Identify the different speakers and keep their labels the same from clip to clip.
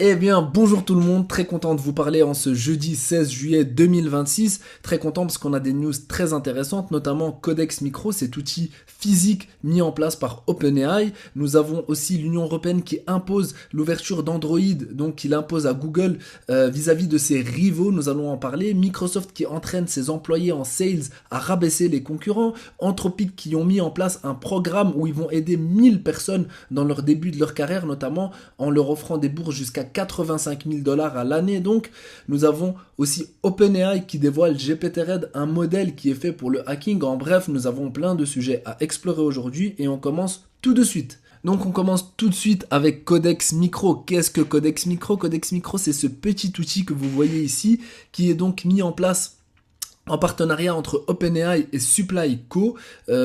Speaker 1: Eh bien, bonjour tout le monde, très content de vous parler en ce jeudi 16 juillet 2026. Très content parce qu'on a des news très intéressantes, notamment Codex Micro, cet outil physique mis en place par OpenAI. Nous avons aussi l'Union Européenne qui impose l'ouverture d'Android, donc il impose à Google vis-à-vis de ses rivaux, nous allons en parler. Microsoft qui entraîne ses employés en sales à rabaisser les concurrents. Anthropic qui ont mis en place un programme où ils vont aider 1000 personnes dans leur début de leur carrière, notamment en leur offrant des bourses jusqu'à 85 000 $ à l'année. Donc, nous avons aussi OpenAI qui dévoile GPT-RED, un modèle qui est fait pour le hacking. En bref, nous avons plein de sujets à explorer aujourd'hui et on commence tout de suite. Donc on commence tout de suite avec Codex Micro. Qu'est-ce que Codex Micro? Codex Micro, c'est ce petit outil que vous voyez ici qui est donc mis en place en partenariat entre OpenAI et SupplyCo.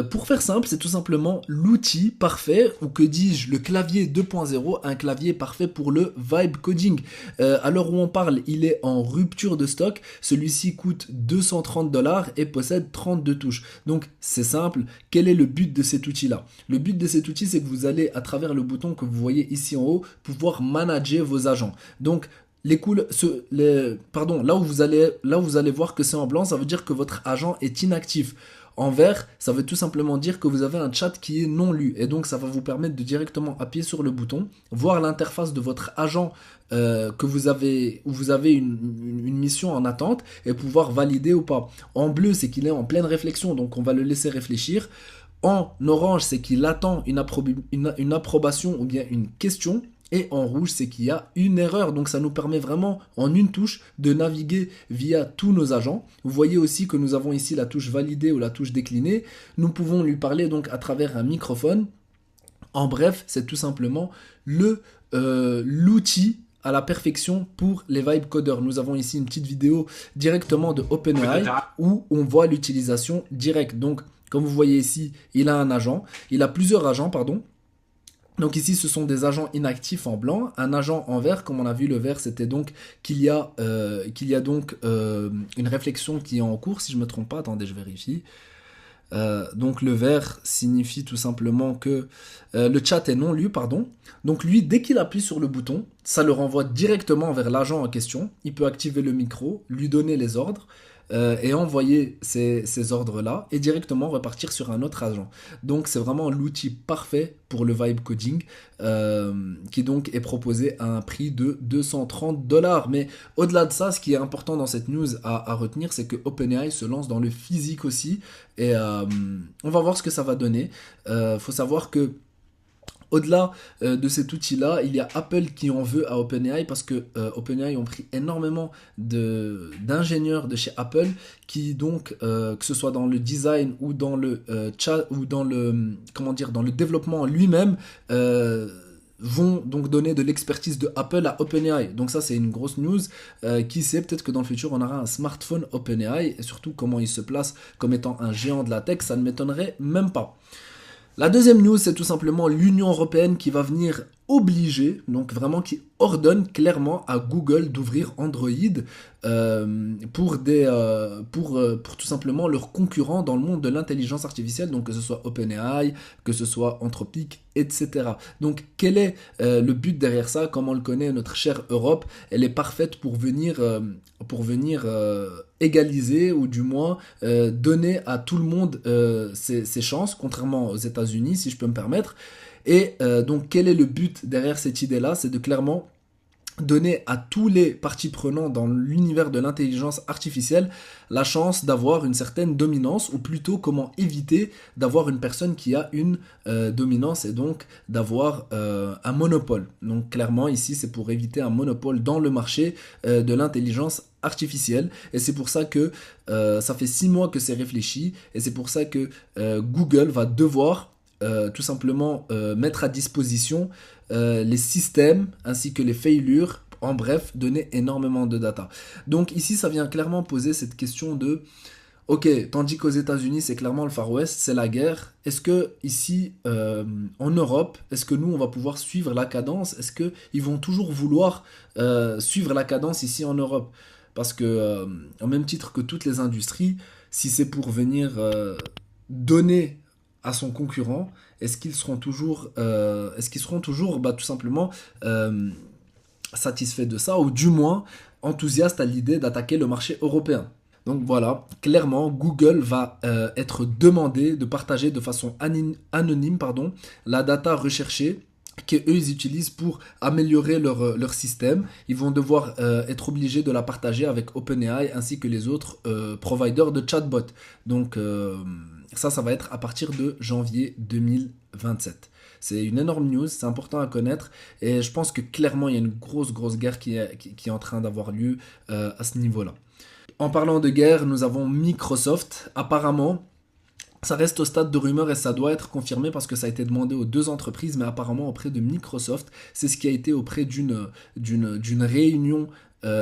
Speaker 1: Pour faire simple, c'est tout simplement l'outil parfait, ou que dis-je, le clavier 2.0, un clavier parfait pour le vibe coding. À l'heure où on parle, il est en rupture de stock. Celui-ci coûte 230 $ et possède 32 touches. Donc c'est simple, quel est le but de cet outil-là? Le but de cet outil, c'est que vous allez, à travers le bouton que vous voyez ici en haut, pouvoir manager vos agents. Donc là où vous allez voir que c'est en blanc, ça veut dire que votre agent est inactif. En vert, ça veut tout simplement dire que vous avez un chat qui est non lu. Et donc, ça va vous permettre de directement appuyer sur le bouton, voir l'interface de votre agent où vous avez une mission en attente et pouvoir valider ou pas. En bleu, c'est qu'il est en pleine réflexion, donc on va le laisser réfléchir. En orange, c'est qu'il attend une approbation ou bien une question. Et en rouge, c'est qu'il y a une erreur. Donc ça nous permet vraiment, en une touche, de naviguer via tous nos agents. Vous voyez aussi que nous avons ici la touche valider ou la touche décliner. Nous pouvons lui parler donc à travers un microphone. En bref, c'est tout simplement l'outil à la perfection pour les vibe codeurs. Nous avons ici une petite vidéo directement de OpenAI où on voit l'utilisation directe. Donc, comme vous voyez ici, il a plusieurs agents, pardon. Donc ici, ce sont des agents inactifs en blanc. Un agent en vert, comme on a vu, le vert, c'était donc qu'il y a donc une réflexion qui est en cours, si je ne me trompe pas. Attendez, je vérifie. Donc le vert signifie tout simplement que le chat est non lu, pardon. Donc lui, dès qu'il appuie sur le bouton, ça le renvoie directement vers l'agent en question. Il peut activer le micro, lui donner les ordres. Et envoyer ces ordres-là et directement repartir sur un autre agent. Donc c'est vraiment l'outil parfait pour le vibe coding qui donc est proposé à un prix de 230 $. Mais au-delà de ça, ce qui est important dans cette news à retenir, c'est que OpenAI se lance dans le physique aussi et on va voir ce que ça va donner. Faut savoir que au-delà de cet outil-là, il y a Apple qui en veut à OpenAI parce que OpenAI ont pris énormément d'ingénieurs de chez Apple qui donc, que ce soit dans le design ou dans le chat ou dans le développement lui-même, vont donc donner de l'expertise de Apple à OpenAI. Donc ça c'est une grosse news. Qui sait, peut-être que dans le futur on aura un smartphone OpenAI et surtout comment il se place comme étant un géant de la tech, ça ne m'étonnerait même pas. La deuxième news, c'est tout simplement l'Union Européenne qui va venir obliger, donc vraiment qui ordonne clairement à Google d'ouvrir Android pour tout simplement leurs concurrents dans le monde de l'intelligence artificielle, donc que ce soit OpenAI, que ce soit Anthropic, etc. Donc quel est le but derrière ça? Comme on le connaît, notre chère Europe, elle est parfaite pour venir égaliser ou du moins donner à tout le monde ses chances, contrairement aux États-Unis, si je peux me permettre. Et donc quel est le but derrière cette idée-là? C'est de clairement donner à tous les parties prenantes dans l'univers de l'intelligence artificielle la chance d'avoir une certaine dominance, ou plutôt comment éviter d'avoir une personne qui a une dominance et donc d'avoir un monopole. Donc clairement ici c'est pour éviter un monopole dans le marché de l'intelligence artificielle, et c'est pour ça que ça fait 6 mois que c'est réfléchi, et c'est pour ça que Google va devoir tout simplement mettre à disposition les systèmes ainsi que les failures, en bref, donner énormément de data. Donc ici, ça vient clairement poser cette question de ok, tandis qu'aux États-Unis, c'est clairement le Far West, c'est la guerre. Est-ce que ici, en Europe, est-ce que nous, on va pouvoir suivre la cadence? Est-ce qu'ils vont toujours vouloir suivre la cadence ici en Europe? Parce que, au même titre que toutes les industries, si c'est pour venir donner à son concurrent, est-ce qu'ils seront toujours tout simplement satisfait de ça, ou du moins enthousiaste à l'idée d'attaquer le marché européen. Donc voilà, clairement, Google va être demandé de partager de façon anonyme la data recherchée qu'eux ils utilisent pour améliorer leur système. Ils vont devoir être obligés de la partager avec OpenAI ainsi que les autres providers de chatbot. Donc ça va être à partir de janvier 2027. C'est une énorme news, c'est important à connaître et je pense que clairement il y a une grosse guerre qui est en train d'avoir lieu à ce niveau-là. En parlant de guerre, nous avons Microsoft. Apparemment, ça reste au stade de rumeur et ça doit être confirmé parce que ça a été demandé aux deux entreprises, mais apparemment auprès de Microsoft, c'est ce qui a été auprès d'une réunion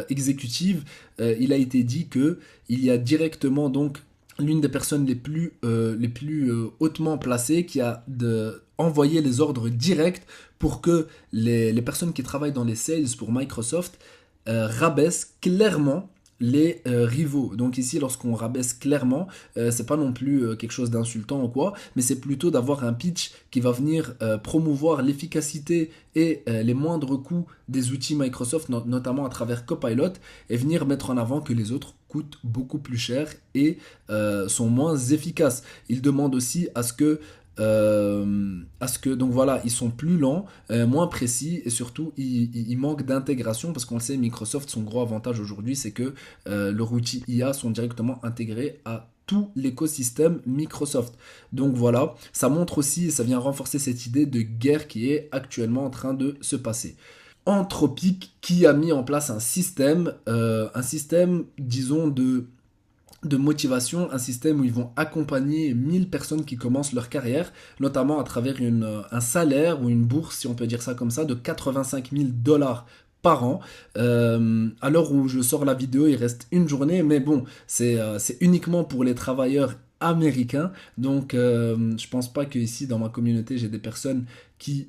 Speaker 1: exécutive. Il a été dit que il y a directement donc l'une des personnes les plus hautement placées qui a envoyé les ordres directs pour que les personnes qui travaillent dans les sales pour Microsoft rabaissent clairement les rivaux. Donc ici, lorsqu'on rabaisse clairement, c'est pas non plus quelque chose d'insultant ou quoi, mais c'est plutôt d'avoir un pitch qui va venir promouvoir l'efficacité et les moindres coûts des outils Microsoft, notamment à travers Copilot, et venir mettre en avant que les autres coûtent beaucoup plus cher et sont moins efficaces. Il demande aussi à ce que donc voilà, ils sont plus lents, moins précis et surtout ils manquent d'intégration parce qu'on le sait, Microsoft, son gros avantage aujourd'hui c'est que leurs outils IA sont directement intégrés à tout l'écosystème Microsoft. Donc voilà, ça montre aussi et ça vient renforcer cette idée de guerre qui est actuellement en train de se passer. Anthropic qui a mis en place un système disons de motivation, un système où ils vont accompagner 1000 personnes qui commencent leur carrière, notamment à travers un salaire ou une bourse, si on peut dire ça comme ça, de 85 000 dollars par an. À l'heure où je sors la vidéo, il reste une journée, mais bon, c'est uniquement pour les travailleurs américains, donc je pense pas que ici dans ma communauté j'ai des personnes qui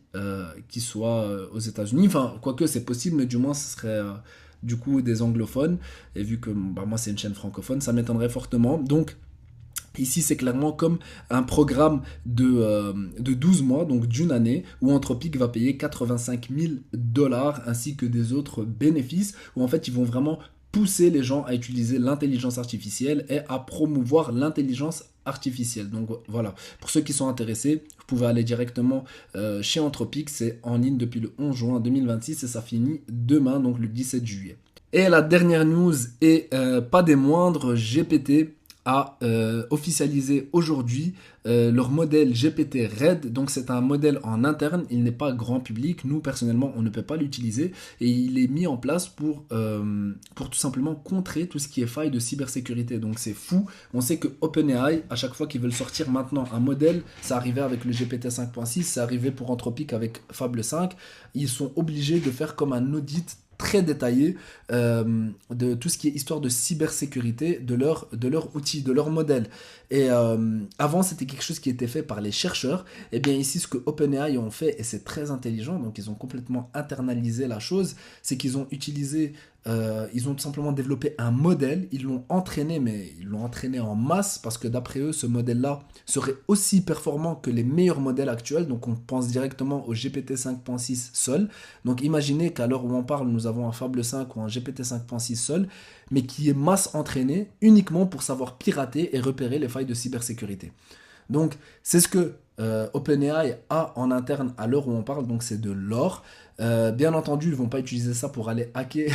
Speaker 1: soient aux États-Unis, enfin quoique c'est possible, mais du moins ce serait du coup des anglophones, et vu que moi c'est une chaîne francophone, ça m'étonnerait fortement. Donc ici, c'est clairement comme un programme de 12 mois, donc d'une année, où Anthropic va payer 85 000 dollars ainsi que des autres bénéfices, où en fait, ils vont vraiment pousser les gens à utiliser l'intelligence artificielle et à promouvoir l'intelligence artificielle. Donc voilà, pour ceux qui sont intéressés, vous pouvez aller directement chez Anthropic, c'est en ligne depuis le 11 juin 2026 et ça finit demain, donc le 17 juillet. Et la dernière news, et pas des moindres, GPT a officialisé aujourd'hui leur modèle GPT-RED. Donc c'est un modèle en interne, il n'est pas grand public. Nous personnellement on ne peut pas l'utiliser et il est mis en place pour tout simplement contrer tout ce qui est faille de cybersécurité. Donc c'est fou. On sait que OpenAI, à chaque fois qu'ils veulent sortir maintenant un modèle, ça arrivait avec le GPT 5.6, c'est arrivé pour Anthropic avec Fable 5, ils sont obligés de faire comme un audit très détaillé de tout ce qui est histoire de cybersécurité de leur outil, de leur modèle. Et avant, c'était quelque chose qui était fait par les chercheurs. Et bien ici, ce que OpenAI ont fait, et c'est très intelligent, donc ils ont complètement internalisé la chose, c'est qu'ils ont utilisé, ils ont tout simplement développé un modèle, ils l'ont entraîné, mais ils l'ont entraîné en masse, parce que d'après eux, ce modèle-là serait aussi performant que les meilleurs modèles actuels. Donc on pense directement au GPT 5.6 seul. Donc imaginez qu'à l'heure où on parle, nous avons un Fable 5 ou un GPT 5.6 seul, mais qui est masse entraîné uniquement pour savoir pirater et repérer les failles de cybersécurité. Donc c'est ce que OpenAI a en interne à l'heure où on parle, donc c'est de l'or. Bien entendu, ils ne vont pas utiliser ça pour aller hacker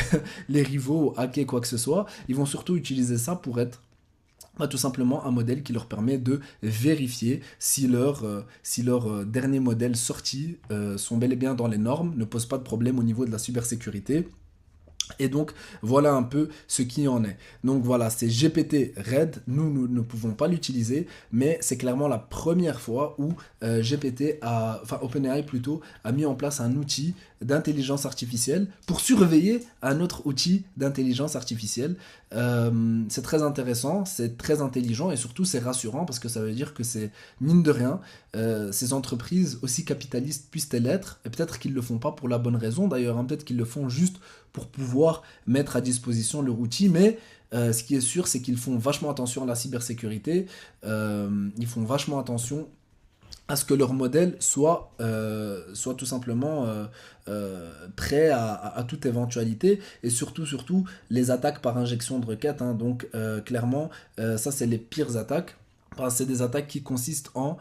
Speaker 1: les rivaux, hacker quoi que ce soit. Ils vont surtout utiliser ça pour être tout simplement un modèle qui leur permet de vérifier si leurs derniers modèles sortis sont bel et bien dans les normes, ne posent pas de problème au niveau de la cybersécurité. Et donc voilà un peu ce qui en est. Donc voilà, c'est GPT-RED, nous ne pouvons pas l'utiliser, mais c'est clairement la première fois où OpenAI plutôt, a mis en place un outil d'intelligence artificielle pour surveiller un autre outil d'intelligence artificielle. C'est très intéressant, c'est très intelligent et surtout c'est rassurant parce que ça veut dire que c'est, mine de rien, ces entreprises, aussi capitalistes puissent-elles être, et peut-être qu'ils ne le font pas pour la bonne raison d'ailleurs, hein, peut-être qu'ils le font juste pour pouvoir mettre à disposition leur outil, mais ce qui est sûr, c'est qu'ils font vachement attention à la cybersécurité, ils font vachement attention à ce que leur modèle soit tout simplement prêt à toute éventualité, et surtout les attaques par injection de requêtes, hein. Donc clairement, ça c'est les pires attaques. Enfin, c'est des attaques qui consistent en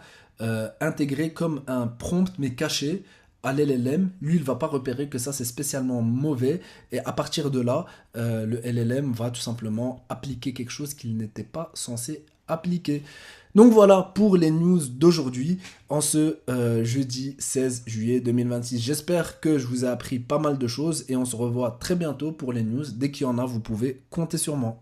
Speaker 1: intégrer comme un prompt mais caché à l'LLM. Lui, il va pas repérer que ça c'est spécialement mauvais, et à partir de là, le LLM va tout simplement appliquer quelque chose qu'il n'était pas censé appliquer. Donc voilà pour les news d'aujourd'hui en ce jeudi 16 juillet 2026. J'espère que je vous ai appris pas mal de choses et on se revoit très bientôt pour les news. Dès qu'il y en a, vous pouvez compter sur moi.